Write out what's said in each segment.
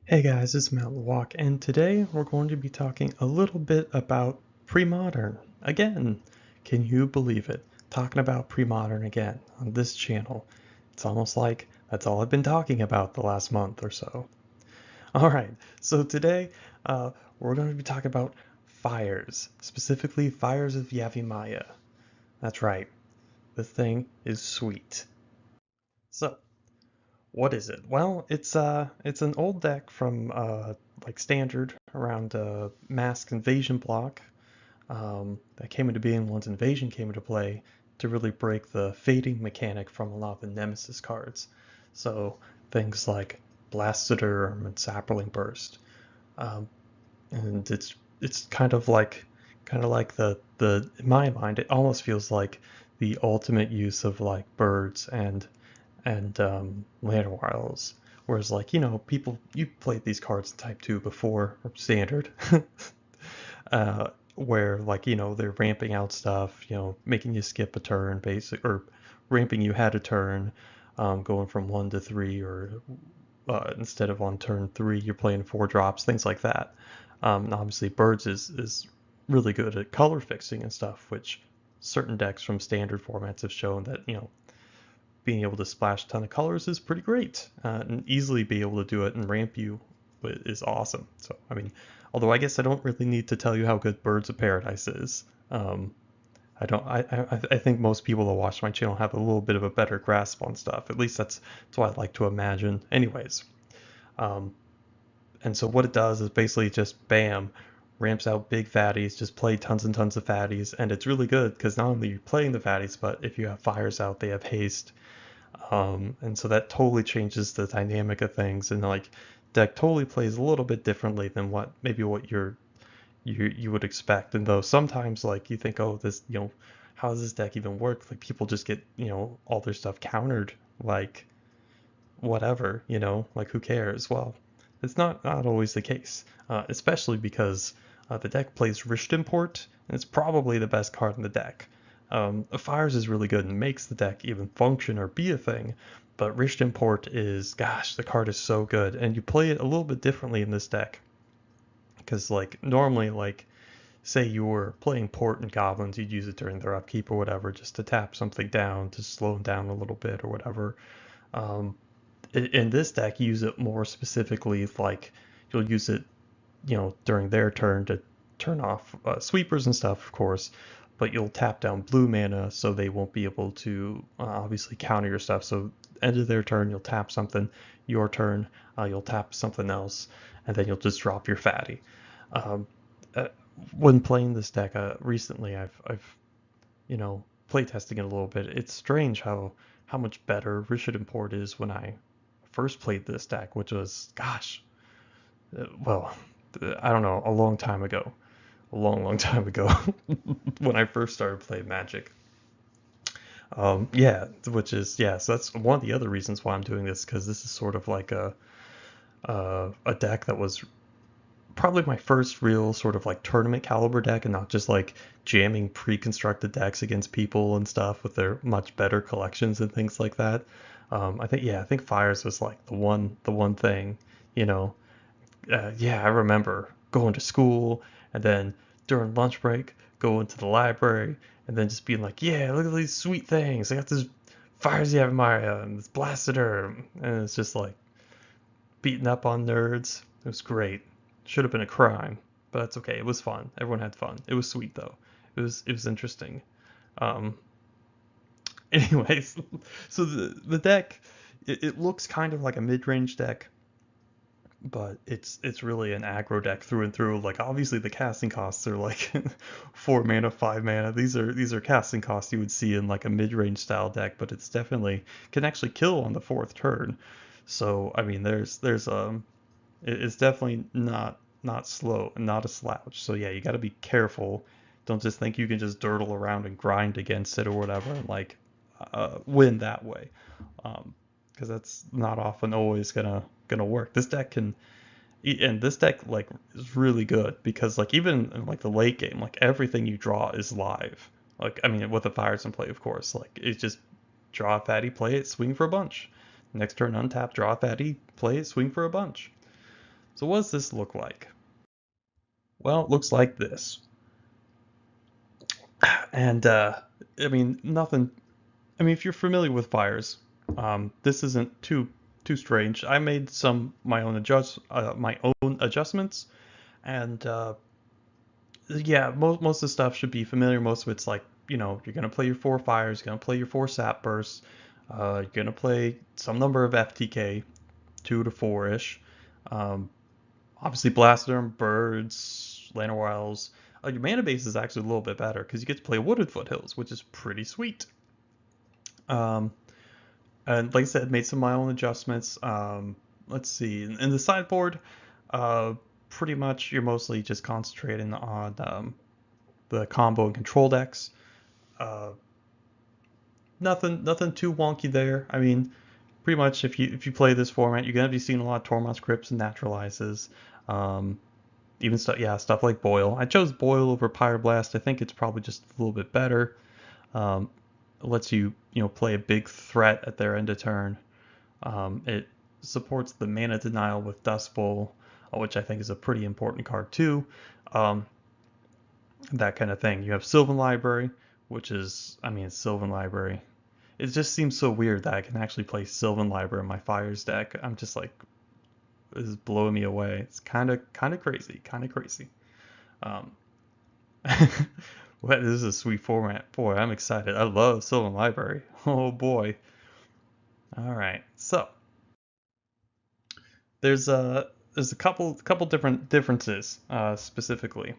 Hey guys, it's Matt Lewalk, and today we're going to be talking a little bit about Premodern. Again, can you believe it? Talking about Premodern again on this channel. It's almost like that's all I've been talking about the last month or so. Alright, so today we're going to be talking about fires, specifically fires of Yavimaya. That's right, this thing is sweet. So, what is it? Well, it's an old deck from like standard around Mask Invasion block that came into being once Invasion came into play to really break the fading mechanic from a lot of the Nemesis cards. So things like Blastoderm and Saproling Burst, um, and it's kind of like the in my mind it almost feels like the ultimate use of like birds and Llanowars. Whereas, like, people, you played these cards in Type 2 before, or Standard, uh, where, like, they're ramping out stuff, making you skip a turn, or ramping you had a turn, going from 1 to 3, or instead of on turn 3, you're playing 4 drops, things like that. And obviously, Birds is really good at color fixing and stuff, which certain decks from standard formats have shown that, being able to splash a ton of colors is pretty great, and easily be able to do it and ramp you is awesome. So, I mean, although I guess I don't really need to tell you how good Birds of Paradise is. I don't. I think most people that watch my channel have a little bit of a better grasp on stuff. At least that's what I like to imagine. Anyways, um, and so what it does is basically just bam, ramps out big fatties, just play tons and tons of fatties, and it's really good because not only are you playing the fatties, but if you have fires out, they have haste, and so that totally changes the dynamic of things, and like deck totally plays a little bit differently than what you would expect. And though sometimes like you think, oh, this, how does this deck even work? Like people just get, all their stuff countered, like whatever, like who cares? Well, it's not always the case, especially because the deck plays Rished Import, and it's probably the best card in the deck. Fires is really good and makes the deck even function or be a thing, but Rished Import is, gosh, the card is so good, and you play it a little bit differently in this deck. Because, like, normally, like, say you were playing Port and Goblins, you'd use it during their upkeep or whatever, just to tap something down, to slow them down a little bit or whatever. Um, in this deck, you use it more specifically, like, you'll use it, during their turn to turn off sweepers and stuff, of course, but you'll tap down blue mana so they won't be able to obviously counter your stuff. So end of their turn, you'll tap something. Your turn, you'll tap something else, and then you'll just drop your fatty. Um, uh, when playing this deck recently, I've play testing it a little bit. It's strange how much better Richard Import is when I first played this deck, which was, gosh, well, I don't know, a long time ago, a long time ago, when I first started playing Magic. Yeah, which is, yeah, so that's one of the other reasons why I'm doing this, because this is sort of like a deck that was probably my first real sort of like tournament caliber deck, and not just like jamming pre-constructed decks against people and stuff with their much better collections and things like that. I think Fires was like the one thing, you know. Yeah, I remember going to school and then during lunch break going to the library and then just being like, yeah, look at these sweet things. I got this Fires Yavimaya and this Blastoderm, and it's just like beating up on nerds. It was great. Should have been a crime, but that's okay. It was fun. Everyone had fun. It was sweet though. It was interesting. Um, anyways, so the deck, it looks kind of like a mid range deck, but it's really an aggro deck through and through. Like obviously the casting costs are like 4 mana, 5 mana. These are casting costs you would see in like a mid range style deck, but it's definitely can actually kill on the fourth turn. So I mean, it's definitely not slow and not a slouch. So yeah, you got to be careful. Don't just think you can just dirtle around and grind against it or whatever and like win that way, because that's not often always gonna work. This deck like is really good because like even in like the late game, like everything you draw is live. Like I mean, with the fires in play, of course. Like it's just draw a fatty, play it, swing for a bunch. Next turn untap, draw a fatty, play it, swing for a bunch. So what does this look like? Well, it looks like this. And I mean, nothing. I mean, if you're familiar with fires, this isn't too strange. I made my own adjustments, and yeah, most of the stuff should be familiar. Most of it's like, you're gonna play your 4 fires, you're gonna play your 4 sap bursts, you're gonna play some number of FTK, 2 to 4 ish. Um, Obviously, Blastoderm, Birds, Llanowars. Your mana base is actually a little bit better because you get to play Wooded Foothills, which is pretty sweet. Um, and like I said, made some of my own adjustments. Let's see, in the sideboard, uh, pretty much you're mostly just concentrating on the combo and control decks. Uh, nothing too wonky there. I mean, pretty much if you play this format, you're gonna be seeing a lot of Tormod's Crypts and Naturalizes. Um, Even stuff like Boil. I chose Boil over Pyroblast. I think it's probably just a little bit better. Um, it lets you play a big threat at their end of turn. It supports the mana denial with Dust Bowl, which I think is a pretty important card too. Um, that kind of thing. You have Sylvan Library, which is, I mean, it's Sylvan Library. It just seems so weird that I can actually play Sylvan Library in my Fires deck. I'm just like, this is blowing me away. It's kind of crazy, kind of crazy. Um, well, this is a sweet format. Boy, I'm excited. I love Sylvan Library. Oh boy. All right. So there's a couple different differences specifically.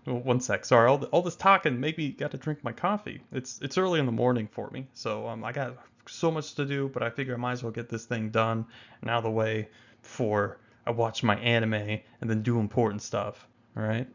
Oh, one sec. Sorry, all this talking made me got to drink my coffee. It's early in the morning for me, so I got so much to do, but I figure I might as well get this thing done and out of the way before I watch my anime and then do important stuff. All right.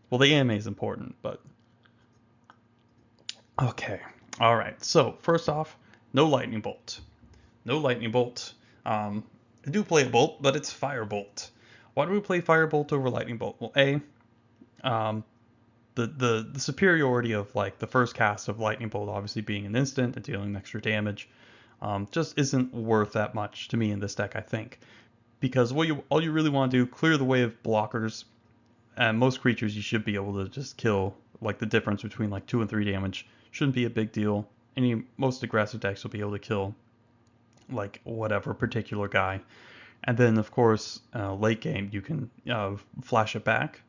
Well, the anime is important, but okay. All right. So first off, no lightning bolt. No lightning bolt. I do play a bolt, but it's firebolt. Why do we play firebolt over lightning bolt? Well, um, the superiority of like the first cast of lightning bolt obviously being an instant and dealing extra damage, just isn't worth that much to me in this deck. I think because all you really want to do clear the way of blockers, and most creatures you should be able to just kill. Like the difference between like 2 and 3 damage shouldn't be a big deal. Most aggressive decks will be able to kill like whatever particular guy. And then of course late game you can flash it back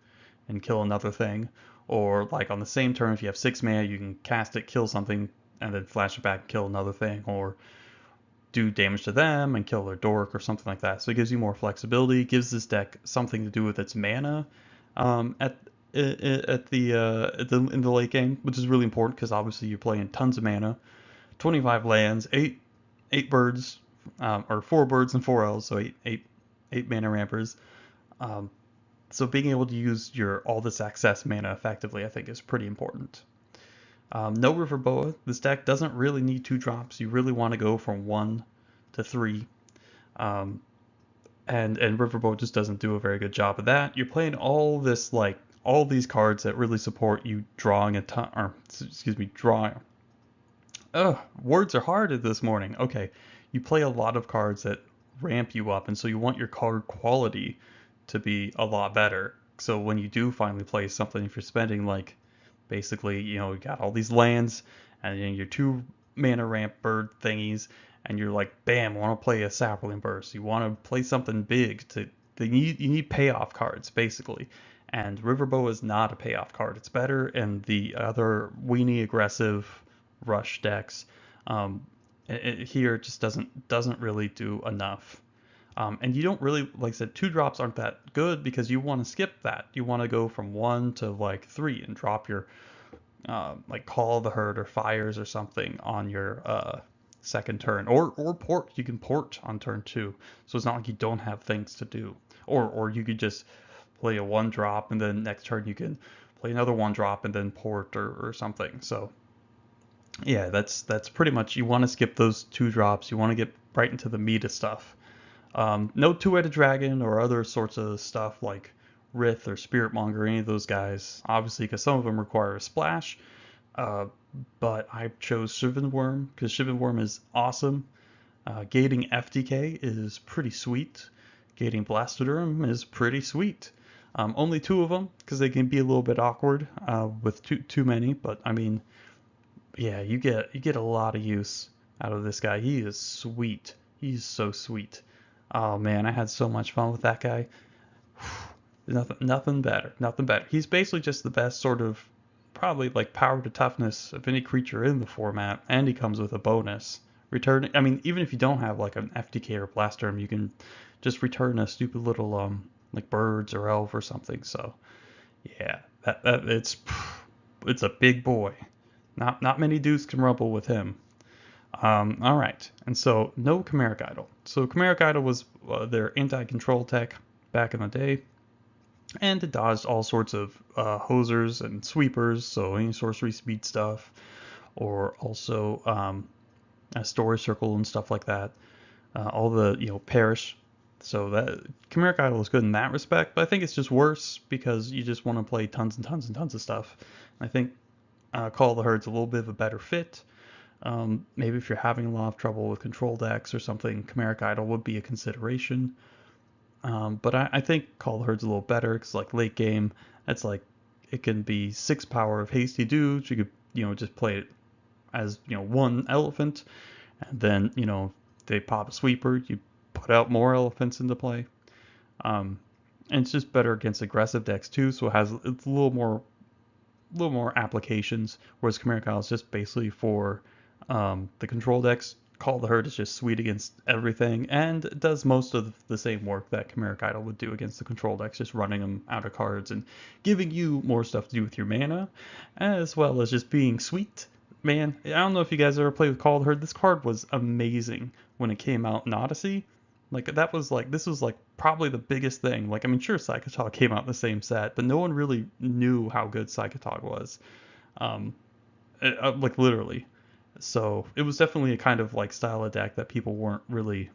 and kill another thing. Or like on the same turn, if you have 6 mana, you can cast it, kill something, and then flash it back and kill another thing. Or do damage to them and kill their dork or something like that. So it gives you more flexibility. It gives this deck something to do with its mana um, at in the late game, which is really important because obviously you're playing tons of mana, 25 lands, eight birds, or 4 birds and 4 elves, so eight mana rampers. Um, so being able to use your all this excess mana effectively, I think, is pretty important. No River Boa. This deck doesn't really need 2 drops. You really want to go from 1 to 3. Um, and River Boa just doesn't do a very good job of that. You're playing all these cards that really support you drawing a ton, or excuse me, drawing. Ugh, words are hard this morning. Okay, you play a lot of cards that ramp you up, and so you want your card quality to be a lot better. So when you do finally play something, if you're spending like basically, you got all these lands and then your 2 mana ramp bird thingies, and you're like, bam, I want to play a sapling burst. You want to play something big you need payoff cards basically. And Riverbow is not a payoff card. It's better in the other weenie aggressive rush decks. Um, Here it just doesn't really do enough. And you don't really, like I said, 2 drops aren't that good because you want to skip that. You want to go from 1 to 3 and drop your like Call of the Herd or Fires or something on your second turn, or port. You can port on turn 2, so it's not like you don't have things to do. Or you could just play a 1 drop and then next turn you can play another 1 drop and then port or something. So yeah, that's pretty much, you want to skip those 2 drops. You want to get right into the meat of stuff. No two-headed dragon or other sorts of stuff like Rith or Spiritmonger, any of those guys, obviously, because some of them require a splash. Uh, but I chose Shivan Worm because Shivan Worm is awesome. Gating FTK is pretty sweet Gating Blastoderm is pretty sweet. Only two of them because they can be a little bit awkward with too many. But I mean, yeah, you get a lot of use out of this guy. He is sweet. He's so sweet. Oh man, I had so much fun with that guy. Nothing better. Nothing better. He's basically just the best sort of probably like power to toughness of any creature in the format, and he comes with a bonus. Returning, I mean, even if you don't have like an FTK or Blastoderm, you can just return a stupid little like birds or elf or something. So yeah, that it's a big boy. Not many dudes can rumble with him. All right, and so no Chimeric Idol. So Chimeric Idol was their anti-control tech back in the day, and it dodged all sorts of hosers and sweepers, so any sorcery speed stuff, or also a story circle and stuff like that. All the perish. So that Chimeric Idol is good in that respect, but I think it's just worse because you just want to play tons and tons and tons of stuff. I think Call of the Herd's a little bit of a better fit. Maybe if you're having a lot of trouble with control decks or something, Chimeric Idol would be a consideration. But I think Call of the Herd's a little better because like late game, it's like it can be 6 power of hasty dudes. You could just play it as one elephant, and then they pop a sweeper. You put out more elephants into play. And it's just better against aggressive decks too. So it's a little more applications. Whereas Chimeric Isle is just basically for the control decks. Call of the Herd is just sweet against everything and does most of the same work that Chimeric Idol would do against the control decks, just running them out of cards and giving you more stuff to do with your mana, as well as just being sweet. Man, I don't know if you guys ever played with Call of the Herd. This card was amazing when it came out in Odyssey. Like this was like probably the biggest thing. Like I mean, sure, Psychotog came out in the same set, but no one really knew how good Psychotog was. Um, like literally. So it was definitely a kind of like style of deck that people weren't really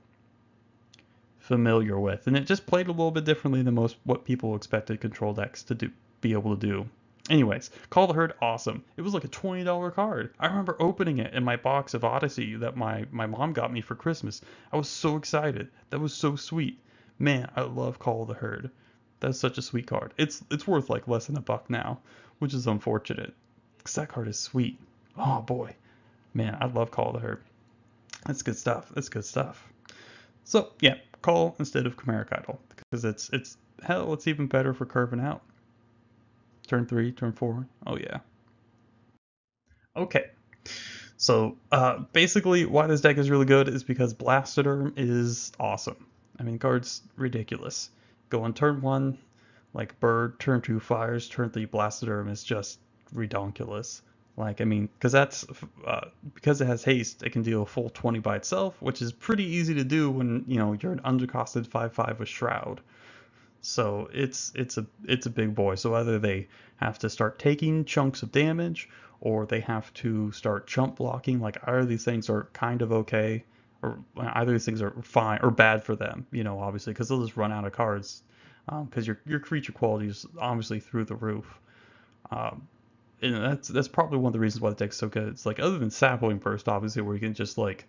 familiar with, and it just played a little bit differently than most what people expected control decks to be able to do. Anyways, Call the Herd, awesome. It was like a $20 card. I remember opening it in my box of Odyssey that my mom got me for Christmas. I was so excited. That was so sweet. Man, I love Call of the Herd. That's such a sweet card. It's worth like less than $1 now, which is unfortunate. Because that card is sweet. Oh boy. Man, I love Call of the Herd. That's good stuff. That's good stuff. So yeah, Call instead of Chimeric Idol because it's hell. It's even better for curving out. Turn 3, turn 4. Oh yeah. Okay. So basically, why this deck is really good is because Blastoderm is awesome. I mean, card's ridiculous. Go on turn 1, like Bird. Turn 2, Fires. Turn 3, Blastoderm is just redonkulous. Like, I mean, because it has haste, it can deal a full 20 by itself, which is pretty easy to do when you're an undercosted 5/5 with Shroud. So it's a big boy. So either they have to start taking chunks of damage, or they have to start chump blocking. Like either of these things are kind of okay, or either of these things are fine or bad for them. Obviously, because they'll just run out of cards. Because your creature quality is obviously through the roof. Um, and that's probably one of the reasons why the deck's so good. It's like other than Sapling Burst, obviously, where you can just like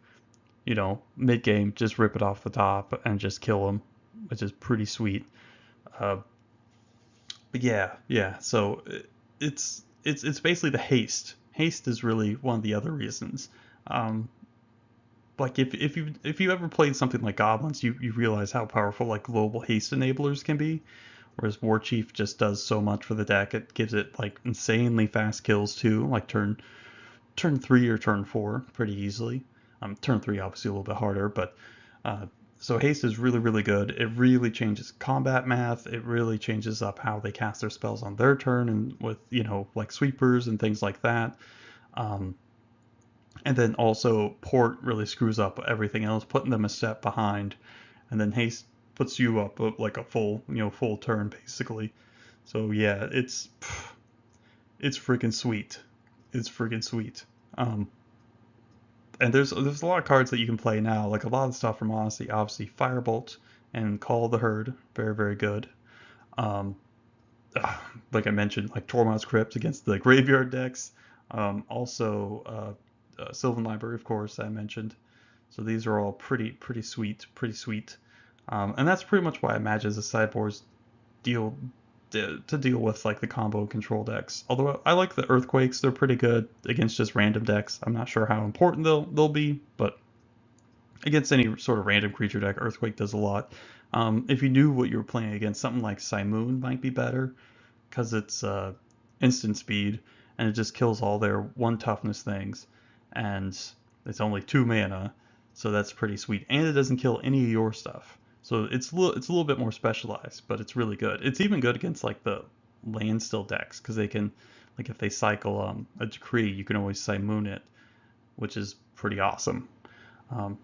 mid game just rip it off the top and just kill them, which is pretty sweet. Uh, but yeah. So it's basically the haste. Haste is really one of the other reasons. Um, like if you ever played something like Goblins, you realize how powerful like global haste enablers can be. Whereas War Chief just does so much for the deck. It gives it like insanely fast kills too, like turn 3 or turn 4 pretty easily. Turn 3 obviously a little bit harder, but uh, so haste is really really good. It really changes combat math. It really changes up how they cast their spells on their turn, and with like sweepers and things like that. Um, and then also port really screws up everything else, putting them a step behind, and then haste puts you up like a full turn basically. So yeah, it's freaking sweet. It's freaking sweet. Um, and there's a lot of cards that you can play now, like a lot of stuff from Odyssey. Obviously, Firebolt and Call of the Herd, very very good. Um, like I mentioned, like Tormod's Crypt against the graveyard decks. Also, Sylvan Library, of course, I mentioned. So these are all pretty sweet, pretty sweet. And that's pretty much why I imagine the sideboards deal to deal with like the combo control decks. Although I like the earthquakes, they're pretty good against just random decks. I'm not sure how important they'll be, but against any sort of random creature deck, earthquake does a lot. If you knew what you were playing against, something like Simoon might be better because it's instant speed and it just kills all their one toughness things, and it's only 2 mana, so that's pretty sweet. And it doesn't kill any of your stuff, so it's a little bit more specialized, but it's really good. It's even good against like the land still decks because they can, like if they cycle a decree, you can always Simoon it, which is pretty awesome. Um,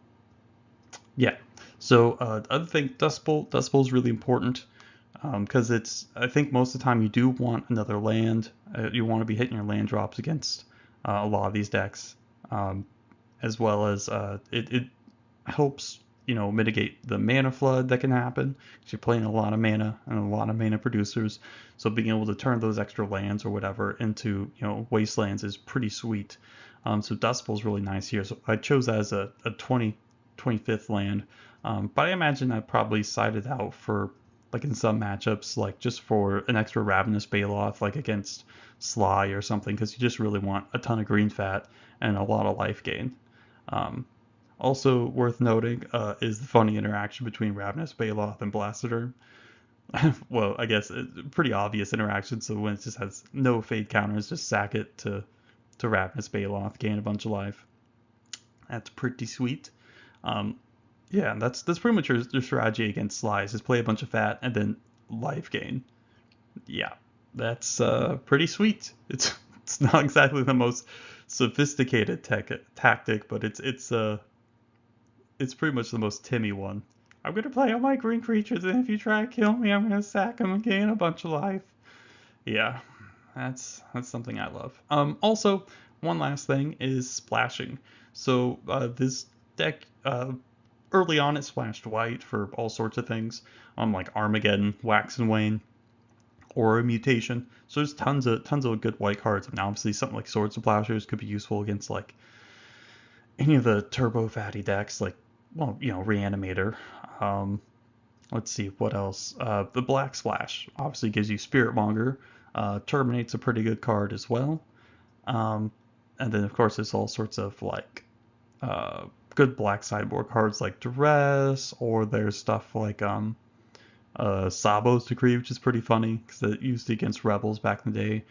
yeah. So other thing, Dust Bowl. Dust Bowl is really important because it's. I think most of the time you do want another land. You want to be hitting your land drops against a lot of these decks, um, as well as it helps mitigate the mana flood that can happen because you're playing a lot of mana and a lot of mana producers. So being able to turn those extra lands or whatever into wastelands is pretty sweet. So Dust Bowl is really nice here. So I chose that as a 25th land. But I imagine I'd probably side it out for like in some matchups, like just for an extra Ravenous Baloth, like against Sly or something, because you just really want a ton of green fat and a lot of life gain. Um, Also worth noting is the funny interaction between Ravenous Baloth and Blastoderm. Well, I guess pretty obvious interaction. So when it just has no fade counters, just sack it to Ravenous Baloth, gain a bunch of life. That's pretty sweet. Um, yeah, that's pretty much your strategy against Slice is play a bunch of fat and then life gain. Yeah, that's pretty sweet. It's not exactly the most sophisticated tactic, but it's pretty much the most Timmy one. I'm gonna play all my green creatures, and if you try to kill me, I'm gonna sack them and gain a bunch of life. Yeah, that's something I love. Also, one last thing is splashing. So this deck early on it splashed white for all sorts of things, like Armageddon, Wax and Wane, or a mutation. So there's tons of good white cards. And obviously something like Swords and Plowshares could be useful against like any of the turbo fatty decks, like well, Reanimator. Um, let's see what else. The Black Splash obviously gives you Spirit Monger. Terminate's a pretty good card as well. Um, and then of course there's all sorts of like good black sideboard cards like Duress, or there's stuff like Sabo's Decree, which is pretty funny because it used against rebels back in the day.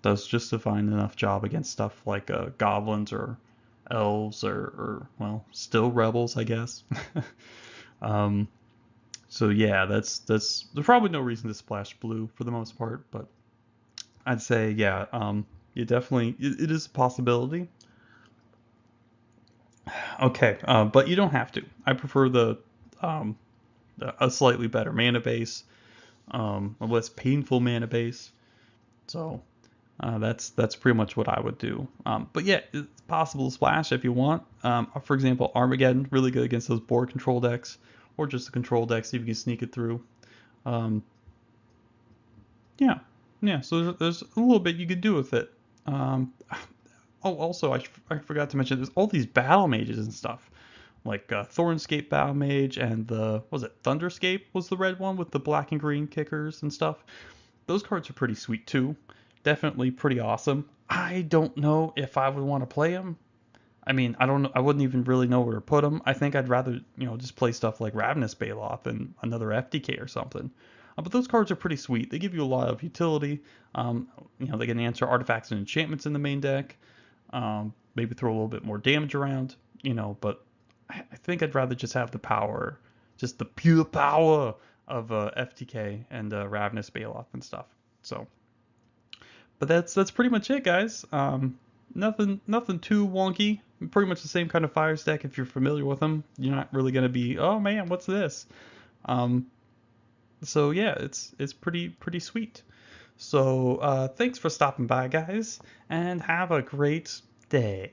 Does just a fine enough job against stuff like goblins or elves or well, still rebels, I guess. um, so yeah, that's there's probably no reason to splash blue for the most part, but I'd say yeah, you definitely it is a possibility. Okay, but you don't have to. I prefer um, a slightly better mana base, a less painful mana base. So that's pretty much what I would do. But yeah, it's possible to splash if you want. For example, Armageddon really good against those board control decks, or just the control decks. See if you can sneak it through. Um, yeah, yeah. So there's a little bit you could do with it. Um, oh, also I forgot to mention there's all these battle mages and stuff like Thornscape Battle Mage and the was it Thunderscape was the red one with the black and green kickers and stuff. Those cards are pretty sweet too. Definitely pretty awesome. I don't know if I would want to play them. I mean, I don't know. I wouldn't even really know where to put them. I think I'd rather, just play stuff like Ravenous Baloth and another FTK or something. But those cards are pretty sweet. They give you a lot of utility. They can answer artifacts and enchantments in the main deck. Maybe throw a little bit more damage around, but I think I'd rather just have the power, just the pure power of FTK and Ravenous Baloth and stuff. So, but that's pretty much it, guys. Nothing too wonky. Pretty much the same kind of fire stack if you're familiar with them. You're not really gonna be, oh man, what's this? Um, so yeah, it's pretty sweet. So thanks for stopping by, guys, and have a great day.